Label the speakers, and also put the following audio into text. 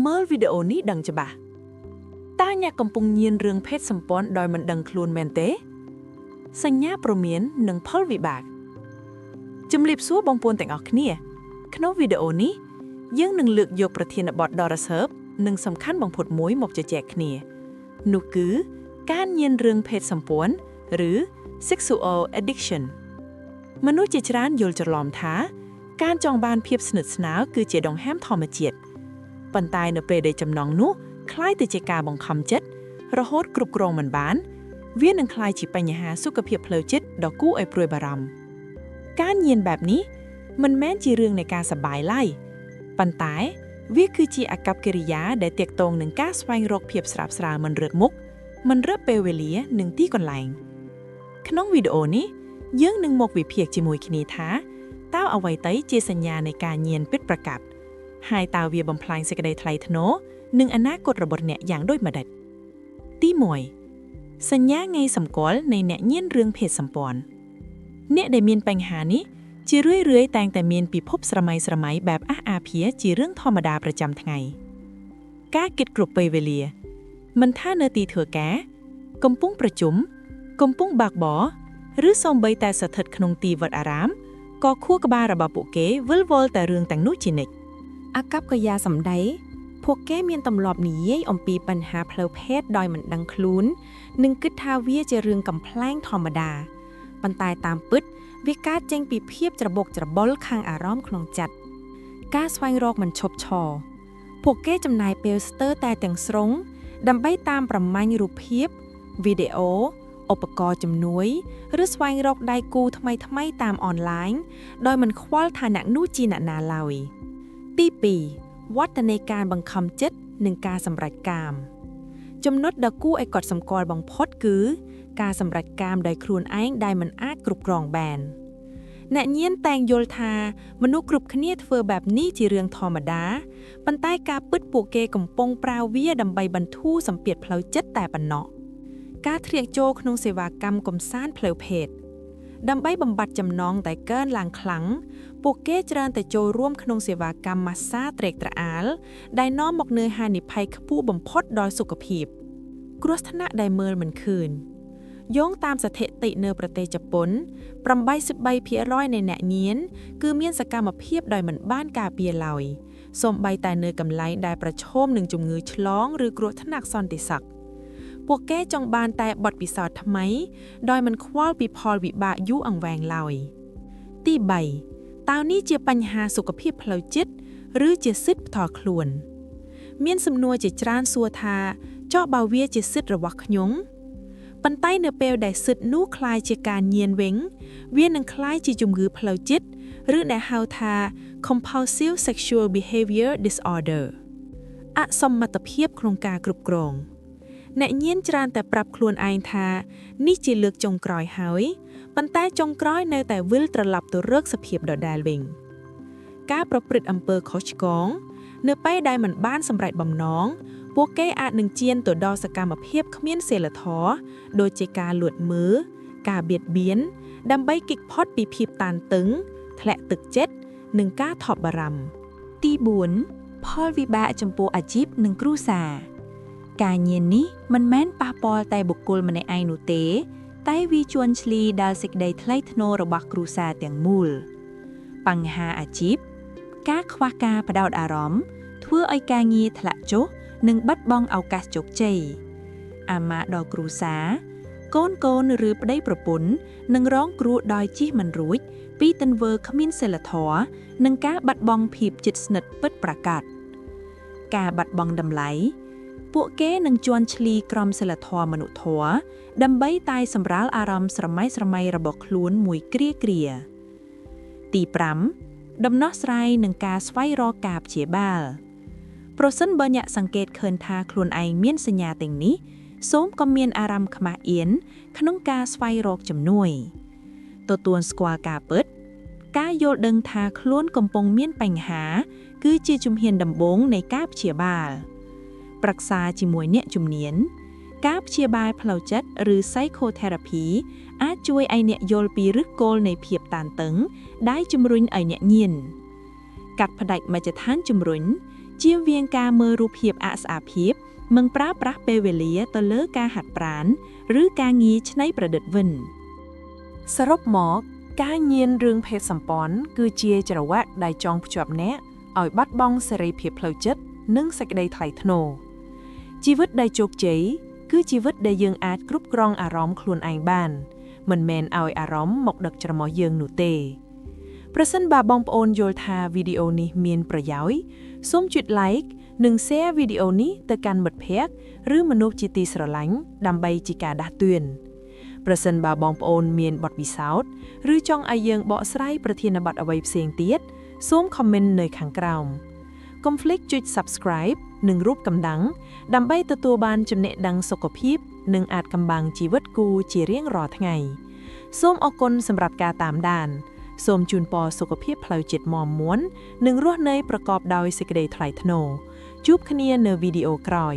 Speaker 1: មើលវីដេអូនេះដឹងច្បាស់តើអ្នកកំពុងញៀនរឿងភេទសម្ព័ន្ធដោយមិនដឹងខ្លួនមែនទេសញ្ញាព្រមាននិងផលវិបាកជំរាបសួរបងប្អូនទាំងអស់គ្នាក្នុងវីដេអូនេះយើងនឹងលើកយកប្រធានបទដ៏រសើបនិងសំខាន់បំផុតមួយមកជជែកគ្នានោះគឺការញៀនរឿងភេទសម្ព័ន្ធឬ sexual addiction មនុស្សជាច្រើនយល់ច្រឡំថាការចង់បានភាពស្និទ្ធស្នាលគឺជាដង្ហើមធម្មជាតិប៉ុន្តែនៅពេលដែលចំណងនោះคล้ายទៅជាការបង្ខំចិត្តរហូតគ្រប់គ្រងមិនបានវានឹងคล้ายជាបញ្ហាសុខភាពផ្លូវចិត្តដ៏គួរឲ្យព្រួយបារម្ភការញៀនបែបនេះមិនមែនជារឿងនៃការសប្បាយឡើយប៉ុន្តែវាគឺជាអាកប្បកិរិយាដែលទាក់ទងនឹងការស្វែងរកភាពស្រាប់ស្រាលមិនរើសមុខមិនរើសពេលវេលានិងទីកន្លែងក្នុងវីដេអូនេះយើងនឹងមកវិភាគជាមួយគ្នាថាតើអ្វីទៅជាសញ្ញានៃការញៀនពិតប្រាកដហើយតើវាបំផ្លាញសេចក្តីថ្លៃថ្នូរនិងអនាគតរបស់អ្នកយ៉ាងដូចម្តេចទី1សញ្ញាងាយសម្គាល់នៃអ្នកញៀនរឿងភេទសម្ព័ន្ធអ្នកដែលមានបញ្ហានេះជារឿយៗតែងតែមានពិភពស្រមៃបែបអាភាជារឿងធម្មតាប្រចាំថ្ងៃការគិតគ្រប់ពេលវេលាមិនថានៅទីធ្វើការកំពុងប្រជុំកំពុងបើកបរឬសូម្បីតែស្ថិតក្នុងទីវត្តអារាមក៏ខួរក្បាលរបស់ពួកគេវិលវល់តែរឿងទាំងនោះជានិច្ចអាកប្បកិរិយាសម្ដីពួកគេមានទម្លាប់និយាយអំពីបញ្ហាផ្លូវភេទដោយមិនដឹងខ្លួននិងគិតថាវាជារឿងកំប្លែងធម្មតាប៉ុន្តែតាមពិតវាកើតចេញពីភាពច្របូកច្របល់ខាងអារម្មណ៍ក្នុងចិត្តការស្វែងរកមិនឈប់ឈរពួកគេចំណាយពេលស្ទើរតែទាំងស្រុងដើម្បីតាមប្រមាញ់រូបភាពវីដេអូឧបករណ៍ជំនួយឬស្វែងរកដៃគូថ្មីតាមអនឡាញដោយមិនខ្វល់ថាអ្នកនោះជាអ្នកណាឡើយទី2វឌ្ឍនាការបង្ខំចិត្តនិងការសម្រេចកាមចំណុចដ៏គួរឲ្យកត់សម្គាល់បំផុតគឺការសម្រេចកាមដោយខ្លួនឯងដែលមិនអាចគ្រប់គ្រងបានអ្នកញៀនតែងយល់ថាមនុស្សគ្រប់គ្នាធ្វើបែបនេះជារឿងធម្មតាប៉ុន្តែការពិតពួកគេកំពុងប្រើវាដើម្បីបន្ធូរសម្ពាធផ្លូវចិត្តតែប៉ុណ្ណោះការធ្លាក់ចូលក្នុងសេវាកម្មកំសាន្តផ្លូវភេទដើម្បីបំបត្តិចំណងតែកើនឡើងខ្លាំងពួកគេច្រើនតែចូលរួមក្នុងសេវាកម្មម៉ាស្សាត្រេកត្រអាលដែលនាំមកនូវហានិភ័យខ្ពស់បំផុតដល់សុខភាពគ្រោះថ្នាក់ដែលមើលមិនឃើញយោងតាមស្ថិតិនៅប្រទេសជប៉ុន 83% នៃអ្នកញៀនគឺមានសកម្មភាពដោយមិនបានការពារឡើយសូម្បីតែនៅកន្លែងដែលប្រឈមនឹងជំងឺឆ្លងឬគ្រោះថ្នាក់សន្តិសុខពួកគេចង់បានតែបទពិសោធន៍ថ្មីដោយមិនខ្វល់ពីផលវិបាកយូរអង្វែងឡើយទី3តើនេះជាបញ្ហាសុខភាពផ្លូវចិត្តឬជាសិទ្ធិផ្ទាល់ខ្លួនមានសំណួរជាច្រើនសួរថាចុះបើវាជាសិទ្ធិរបស់ខ្ញុំប៉ុន្តែនៅពេលដែលសិទ្ធិនោះคล้ายជាការញៀនវិញវានឹងคล้ายជាជំងឺផ្លូវចិត្តឬដែលហៅថា compulsive sexual behavior disorder អសមត្ថភាពក្នុងការគ្រប់គ្រងអ្នកញៀនច្រើនតែប្រាប់ខ្លួនឯងថានេះជាលើកចុងក្រោយហើយប៉ុន្តែចុងក្រោយនៅតែវិលត្រឡប់ទៅរកសភាពដដែលវិញការប្រព្រឹត្តអំពើខុសឆ្គងនៅពេលដែលមិនបានសម្រេចបំណងពួកគេអាចនឹងជៀនទៅដល់សកម្មភាពគ្មានសីលធម៌ដូចជាការលួចមើលការបៀតបៀនដើម្បីគេចផុតពីភាពតានតឹងធ្លាក់ទឹកចិត្តនិងការថប់បារម្ភទី4ផលវិបាកចំពោះអាជីពនិងគ្រួសារការញៀននេះមិនមែនប៉ះពាល់តែបុគ្គលម្នាក់ឯងនោះទេតែវាជួនឈ្លីដល់សេចក្តីថ្លៃថ្នូររបស់គ្រួសារទាំងមូលបញ្ហាអាជីពការខ្វះការផ្ដោតអារម្មណ៍ធ្វើឲ្យការងារធ្លាក់ចុះនិងបាត់បង់ឱកាសជោគជ័យអាម៉ាដល់គ្រួសារកូនឬប្តីប្រពន្ធនឹងរងគ្រោះដោយជិះមិនរួចពីទង្វើគ្មានសីលធម៌និងការបាត់បង់ភាពជិតស្និទ្ធពិតប្រាកដការបាត់បង់តម្លៃពួកគេនឹងជន់ឈ្លីក្រមសីលធម៌មនុស្សធម៌ដើម្បីតែសម្រាលអារម្មណ៍ស្រមៃរបស់ខ្លួនមួយគ្រាទី5ដំណោះស្រាយនឹងការស្វែងរកការព្យាបាលប្រសិនបើអ្នកសង្កេតឃើញថាខ្លួនឯងមានសញ្ញាទាំងនេះសូមកុំមានអារម្មណ៍ខ្មាស់អៀនក្នុងការស្វែងរកជំនួយទទួលស្គាល់ការពិតការយល់ដឹងថាខ្លួនកំពុងមានបញ្ហាគឺជាជំហានដំបូងនៃការព្យាបាលប្រឹក្សាជាមួយអ្នកជំនាញការព្យាបាលផ្លូវចិត្តឬ psychotherapy អាចជួយឲ្យអ្នកយល់ពីឫសគល់នៃភាពតានតឹងដែលជំរុញឲ្យអ្នកញៀនកាត់ផ្តាច់មជ្ឈដ្ឋានជំរុញ
Speaker 2: ជៀសវាងការមើលរូបភាពអស្អាភាពមិនប្រើប្រាស់ពេលវេលាទៅលើការហាត់ប្រាណឬការងារច្នៃប្រឌិតវិញ
Speaker 1: សរុបមកការញៀនរឿងភេទសម្ព័ន្ធគឺជាច្រវាក់ដែលចងភ្ជាប់អ្នកឲ្យបាត់បង់សេរីភាពផ្លូវចិត្តនិងសេចក្តីថ្លៃថ្នូរជីវិតដែលជោគជ័យគឺជីវិតដែលយើងអាចគ្រប់គ្រងអារម្មណ៍ខ្លួនឯងបានមិនមែនឲ្យអារម្មណ៍មកដឹកច្រមុះយើងនោះទេប្រសិនបើបងប្អូនយល់ថាវីដេអូនេះមានប្រយោជន៍សូមចុច like និង share វីដេអូនេះទៅកាន់មិត្តភ័ក្តិឬមនុស្សជាទីស្រឡាញ់ដើម្បីជាការដាស់តឿនប្រសិនបើបងប្អូនមានបទពិសោធន៍ឬចង់ឲ្យយើងបកស្រាយប្រធានបទអ្វីផ្សេងទៀតសូម comment នៅខាងក្រោមកុំភ្លេចចុច subscribe និងរូបកំដាំងដើម្បីទទួលបានចំណេះដឹងសុខភាពនិងអាចកំបាំងជីវិតគូជារៀងរាល់ថ្ងៃសូមអរគុណសម្រាប់ការតាមដានសូមជូនពរសុខភាពផ្លូវចិត្តមាំមួននិងរស់នៅប្រកបដោយសេចក្តីថ្លៃថ្នូរជួបគ្នានៅវីដេអូក្រោយ